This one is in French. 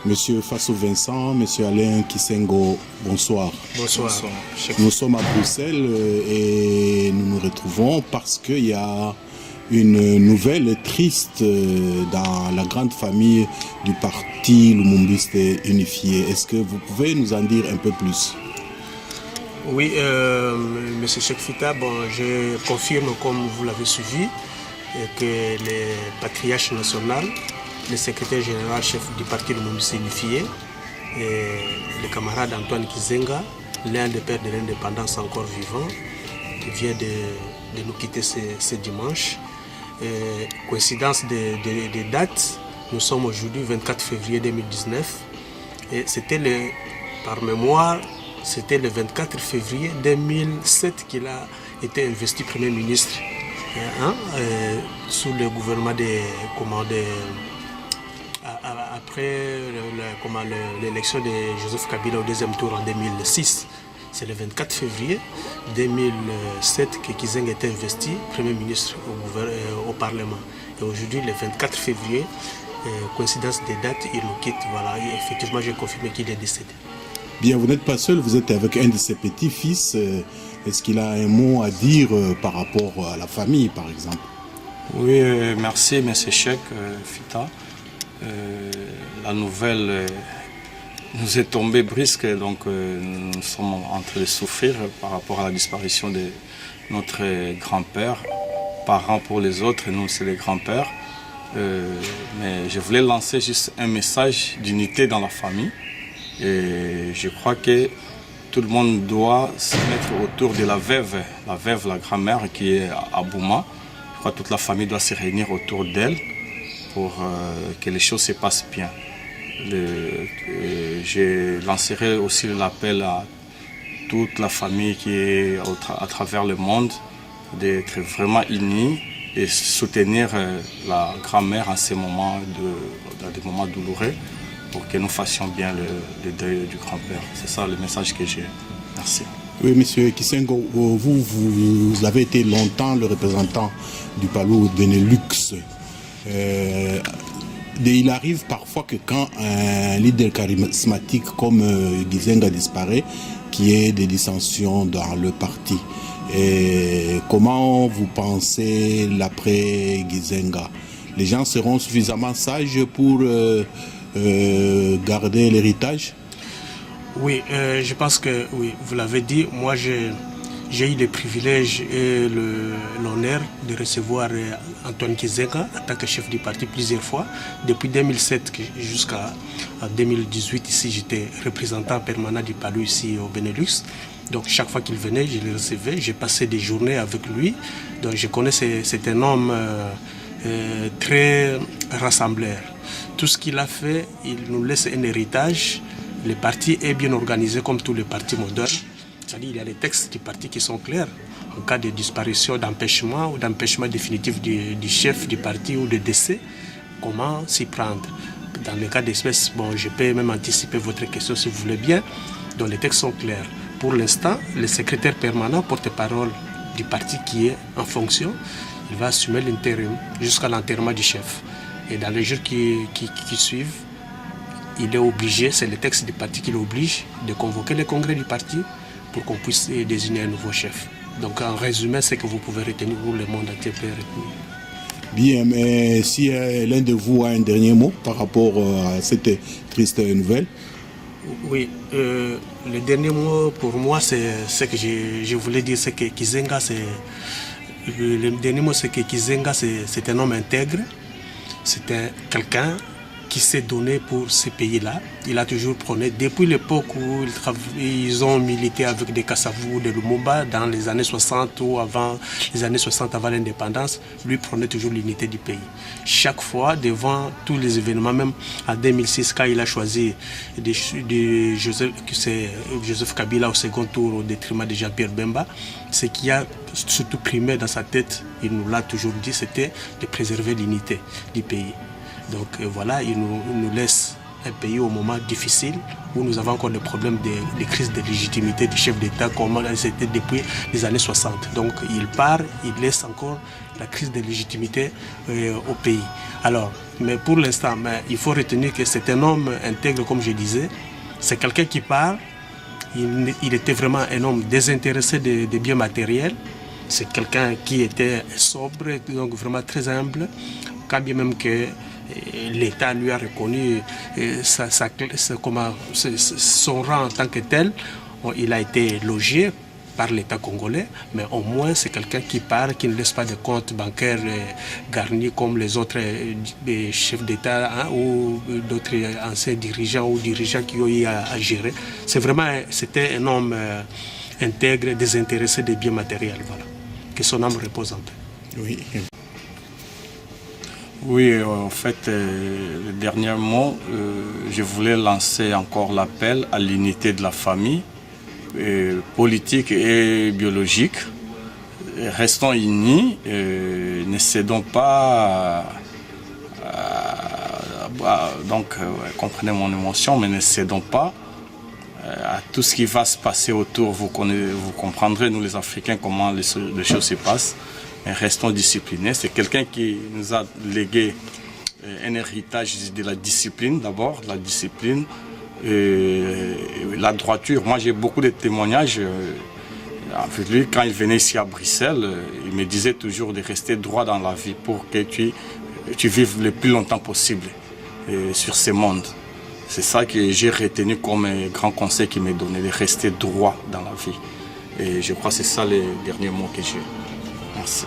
Monsieur Faso Vincent, Monsieur Alain Kisengo, bonsoir. Bonsoir. Nous sommes à Bruxelles et nous nous retrouvons parce qu'il y a une nouvelle triste dans la grande famille du parti Lumumbiste Unifié. Est-ce que vous pouvez nous en dire un peu plus? Oui, Monsieur Cheikh Fita, je confirme, comme vous l'avez suivi, que le patriarche national, le secrétaire général chef du parti Lumumbiste Unifié, et le camarade Antoine Kizenga, l'un des pères de l'indépendance encore vivant, qui vient de nous quitter ce dimanche. Coïncidence des dates, nous sommes aujourd'hui 24 février 2019 et c'était par mémoire, c'était le 24 février 2007 qu'il a été investi Premier ministre sous le gouvernement après l'élection de Joseph Kabila au deuxième tour en 2006. C'est le 24 février 2007 que Kizeng était investi Premier ministre au Parlement. Et aujourd'hui, le 24 février, coïncidence des dates, il nous quitte. Voilà, et effectivement, j'ai confirmé qu'il est décédé. Bien, vous n'êtes pas seul, vous êtes avec un de ses petits-fils. Est-ce qu'il a un mot à dire par rapport à la famille, par exemple? Oui, merci, M. Cheikh Fita. La nouvelle nous est tombée brisque, donc nous sommes en train de souffrir par rapport à la disparition de notre grand-père. Parents pour les autres, nous c'est les grands-pères. Mais je voulais lancer juste un message d'unité dans la famille. Et je crois que tout le monde doit se mettre autour de la veuve, la grand-mère qui est à Bouma. Je crois que toute la famille doit se réunir autour d'elle pour que les choses se passent bien. Je lancerai aussi l'appel à toute la famille qui est à travers le monde d'être vraiment unis et soutenir la grand-mère en ces moments, dans des moments douloureux, pour que nous fassions bien le deuil du grand-père. C'est ça le message que j'ai. Merci. Oui, Monsieur Kisengo, vous avez été longtemps le représentant du Palou Benelux. Il arrive parfois que quand un leader charismatique comme Kizenga disparaît, qu'il y ait des dissensions dans le parti. Et comment vous pensez l'après Kizenga? Les gens seront suffisamment sages pour garder l'héritage? Oui, je pense que, oui, vous l'avez dit, moi j'ai eu le privilège et l'honneur de recevoir Antoine Kizenga en tant que chef du parti plusieurs fois. Depuis 2007 jusqu'à 2018, ici j'étais représentant permanent du Palou ici au Benelux. Donc chaque fois qu'il venait, je le recevais, j'ai passé des journées avec lui. Donc je connais, c'est un homme très rassembleur. Tout ce qu'il a fait, il nous laisse un héritage. Le parti est bien organisé comme tous les partis modernes. C'est-à-dire qu'il y a des textes du parti qui sont clairs. En cas de disparition, d'empêchement ou d'empêchement définitif du chef du parti ou de décès, comment s'y prendre? Dans le cas d'espèce, je peux même anticiper votre question si vous voulez bien. Donc les textes sont clairs. Pour l'instant, le secrétaire permanent, porte-parole du parti qui est en fonction, il va assumer l'intérim jusqu'à l'enterrement du chef. Et dans les jours qui suivent, il est obligé, c'est le texte du parti qui l'oblige, de convoquer le congrès du parti pour qu'on puisse désigner un nouveau chef. Donc en résumé, c'est que vous pouvez retenir, où le monde entier peut retenir. Bien, mais si l'un de vous a un dernier mot par rapport à cette triste nouvelle? Oui, le dernier mot pour moi, c'est ce que je voulais dire, c'est que Kizenga, le dernier mot, c'est que Kizenga, c'est un homme intègre, c'est quelqu'un qui s'est donné pour ces pays-là. Il a toujours prôné, depuis l'époque où ils ont milité avec des Kassavou, des Lumumba, dans les années 60 ou avant les années 60, avant l'indépendance, lui prenait toujours l'unité du pays. Chaque fois, devant tous les événements, même en 2006, quand il a choisi Joseph Kabila au second tour au détriment de Jean-Pierre Bemba, ce qui a surtout primé dans sa tête, il nous l'a toujours dit, c'était de préserver l'unité du pays. Donc voilà, il nous laisse un pays au moment difficile où nous avons encore des problèmes de crise de légitimité du chef d'État comme c'était depuis les années 60. Donc il part, il laisse encore la crise de légitimité au pays. Alors, mais pour l'instant, il faut retenir que c'est un homme intègre, comme je disais. C'est quelqu'un qui part. Il était vraiment un homme désintéressé des biens matériels. C'est quelqu'un qui était sobre, donc vraiment très humble, quand bien même que l'État lui a reconnu son rang en tant que tel. Il a été logé par l'État congolais, mais au moins c'est quelqu'un qui part, qui ne laisse pas de comptes bancaires garnis comme les autres chefs d'État ou d'autres anciens dirigeants ou dirigeants qui ont eu à gérer. C'était un homme intègre, désintéressé des biens matériels. Voilà. Que son âme repose en paix. Oui. Oui, en fait, le dernier mot, je voulais lancer encore l'appel à l'unité de la famille, politique et biologique. Restons unis, ne cédons pas, comprenez mon émotion, mais ne cédons pas à tout ce qui va se passer autour. Vous comprendrez, nous les Africains, comment les choses se passent. Mais restons disciplinés. C'est quelqu'un qui nous a légué un héritage de la discipline d'abord, la discipline, la droiture. Moi j'ai beaucoup de témoignages avec lui. Quand il venait ici à Bruxelles, il me disait toujours de rester droit dans la vie pour que tu vives le plus longtemps possible sur ce monde. C'est ça que j'ai retenu comme grand conseil qu'il m'a donné, de rester droit dans la vie. Et je crois que c'est ça les derniers mots que j'ai. Merci.